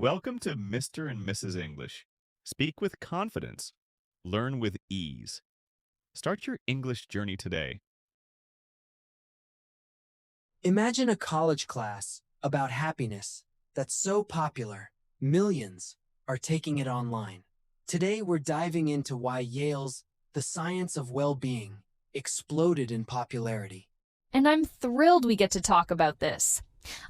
Welcome to Mr. and Mrs. English. Speak with confidence. Learn with ease. Start your English journey today. Imagine a college class about happiness that's so popular, millions are taking it online. Today we're diving into why Yale's The Science of Well-Being exploded in popularity. And I'm thrilled we get to talk about this.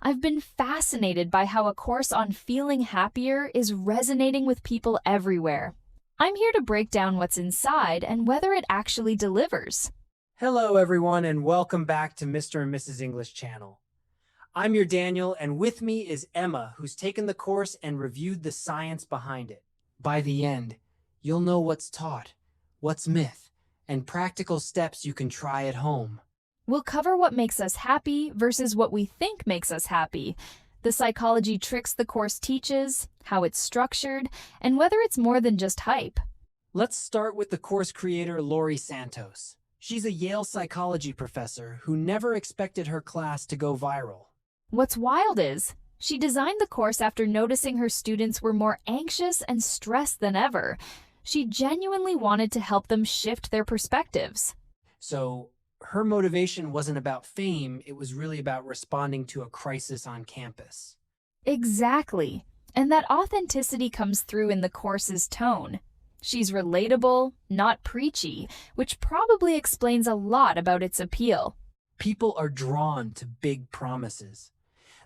I've been fascinated by how a course on feeling happier is resonating with people everywhere. I'm here to break down what's inside and whether it actually delivers. Hello everyone and welcome back to Mr. and Mrs. English channel. I'm your Daniel and with me is Emma, who's taken the course and reviewed the science behind it. By the end, you'll know what's taught, what's myth, and practical steps you can try at home. We'll cover what makes us happy versus what we think makes us happy, the psychology tricks the course teaches, how it's structured, and whether it's more than just hype. Let's start with the course creator Laurie Santos. She's a Yale psychology professor who never expected her class to go viral. What's wild is, she designed the course after noticing her students were more anxious and stressed than ever. She genuinely wanted to help them shift their perspectives. So, her motivation wasn't about fame, it was really about responding to a crisis on campus. Exactly. And that authenticity comes through in the course's tone. She's relatable, not preachy, which probably explains a lot about its appeal. People are drawn to big promises.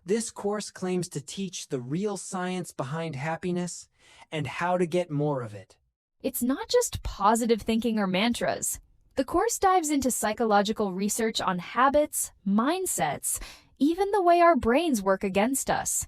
This course claims to teach the real science behind happiness and how to get more of it. It's not just positive thinking or mantras. The course dives into psychological research on habits, mindsets, even the way our brains work against us.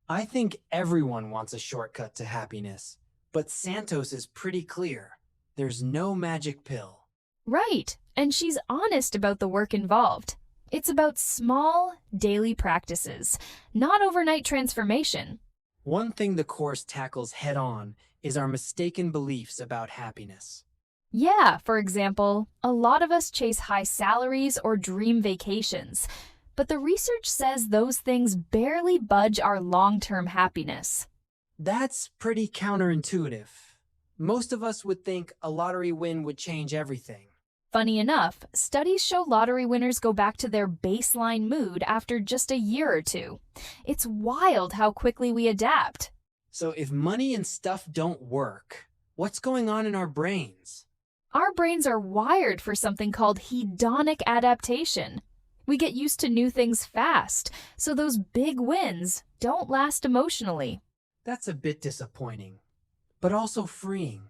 I think everyone wants a shortcut to happiness, but Santos is pretty clear. There's no magic pill. Right, and she's honest about the work involved. It's about small, daily practices, not overnight transformation. One thing the course tackles head-on is our mistaken beliefs about happiness. Yeah, for example, a lot of us chase high salaries or dream vacations, but the research says those things barely budge our long-term happiness. That's pretty counterintuitive. Most of us would think a lottery win would change everything. Funny enough, studies show lottery winners go back to their baseline mood after just a year or two. It's wild how quickly we adapt. So if money and stuff don't work, what's going on in our brains? Our brains are wired for something called hedonic adaptation. We get used to new things fast, so those big wins don't last emotionally. That's a bit disappointing, but also freeing.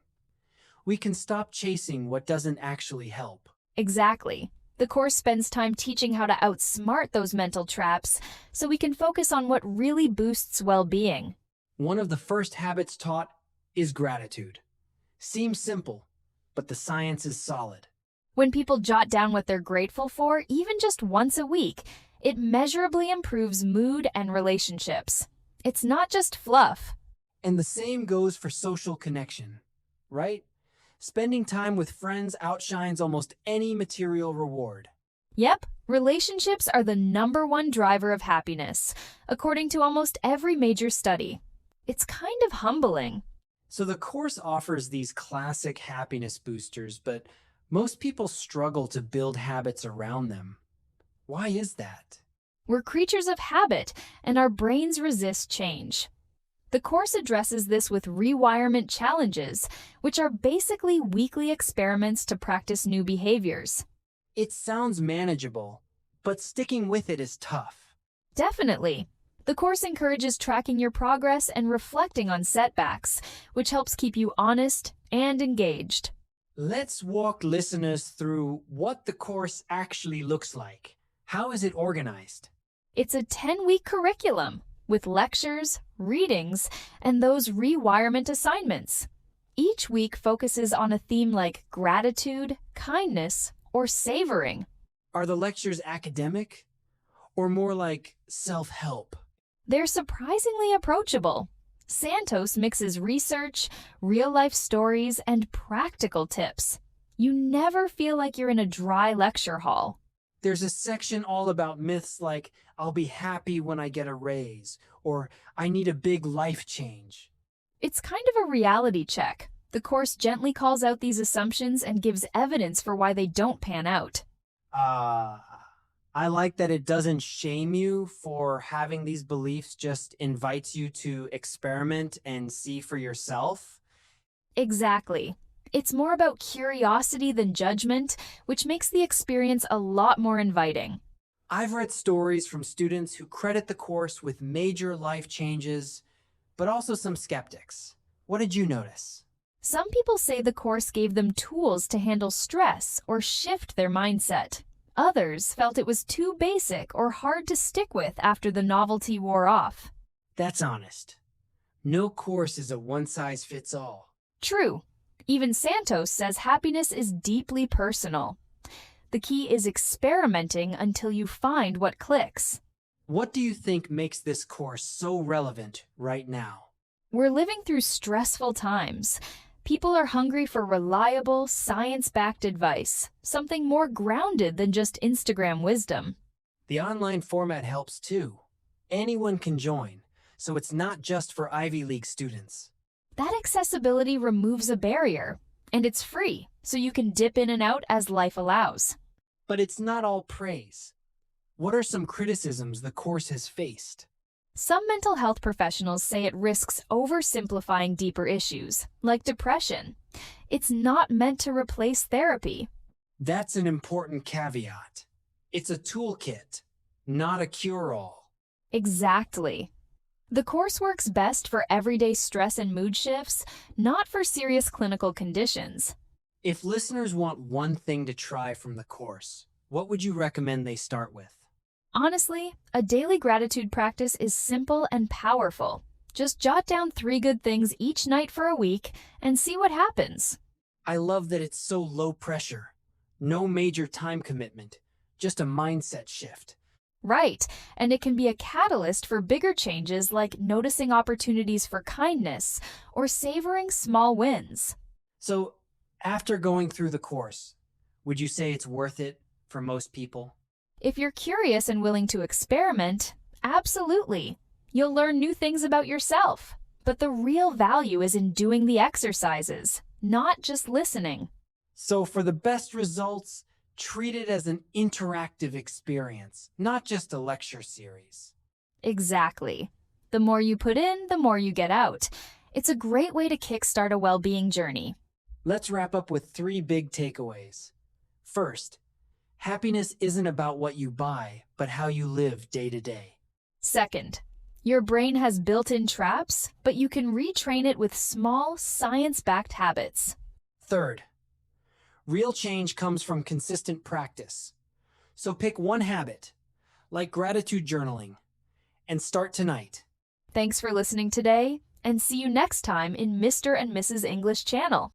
We can stop chasing what doesn't actually help. Exactly. The course spends time teaching how to outsmart those mental traps so we can focus on what really boosts well-being. One of the first habits taught is gratitude. Seems simple, but the science is solid. When people jot down what they're grateful for, even just once a week, it measurably improves mood and relationships. It's not just fluff. And the same goes for social connection, right? Spending time with friends outshines almost any material reward. Yep, relationships are the #1 driver of happiness, according to almost every major study. It's kind of humbling. So the course offers these classic happiness boosters, but most people struggle to build habits around them. Why is that? We're creatures of habit, and our brains resist change. The course addresses this with rewirement challenges, which are basically weekly experiments to practice new behaviors. It sounds manageable, but sticking with it is tough. Definitely. The course encourages tracking your progress and reflecting on setbacks, which helps keep you honest and engaged. Let's walk listeners through what the course actually looks like. How is it organized? It's a 10-week curriculum with lectures, readings, and those rewirement assignments. Each week focuses on a theme like gratitude, kindness, or savoring. Are the lectures academic or more like self-help? They're surprisingly approachable. Santos mixes research, real-life stories, and practical tips. You never feel like you're in a dry lecture hall. There's a section all about myths like, I'll be happy when I get a raise, or I need a big life change. It's kind of a reality check. The course gently calls out these assumptions and gives evidence for why they don't pan out. Uh, I like that it doesn't shame you for having these beliefs, just invites you to experiment and see for yourself. Exactly. It's more about curiosity than judgment, which makes the experience a lot more inviting. I've read stories from students who credit the course with major life changes, but also some skeptics. What did you notice? Some people say the course gave them tools to handle stress or shift their mindset. Others felt it was too basic or hard to stick with after the novelty wore off. That's honest. No course is a one-size-fits-all. True. Even Santos says happiness is deeply personal. The key is experimenting until you find what clicks. What do you think makes this course so relevant right now? We're living through stressful times. People are hungry for reliable, science-backed advice, something more grounded than just Instagram wisdom. The online format helps too. Anyone can join, so it's not just for Ivy League students. That accessibility removes a barrier, and it's free, so you can dip in and out as life allows. But it's not all praise. What are some criticisms the course has faced? Some mental health professionals say it risks oversimplifying deeper issues, like depression. It's not meant to replace therapy. That's an important caveat. It's a toolkit, not a cure-all. Exactly. The course works best for everyday stress and mood shifts, not for serious clinical conditions. If listeners want one thing to try from the course, what would you recommend they start with? Honestly, a daily gratitude practice is simple and powerful. Just jot down 3 good things each night for a week and see what happens. I love that it's so low pressure. No major time commitment, just a mindset shift. Right, and it can be a catalyst for bigger changes like noticing opportunities for kindness or savoring small wins. So, after going through the course, would you say it's worth it for most people? If you're curious and willing to experiment, absolutely. You'll learn new things about yourself. But the real value is in doing the exercises, not just listening. So for the best results, treat it as an interactive experience, not just a lecture series. Exactly. The more you put in, the more you get out. It's a great way to kickstart a well-being journey. Let's wrap up with 3 big takeaways. First, happiness isn't about what you buy, but how you live day to day. Second, your brain has built-in traps, but you can retrain it with small, science-backed habits. Third, real change comes from consistent practice. So pick one habit, like gratitude journaling, and start tonight. Thanks for listening today, and see you next time in Mr. and Mrs. English channel.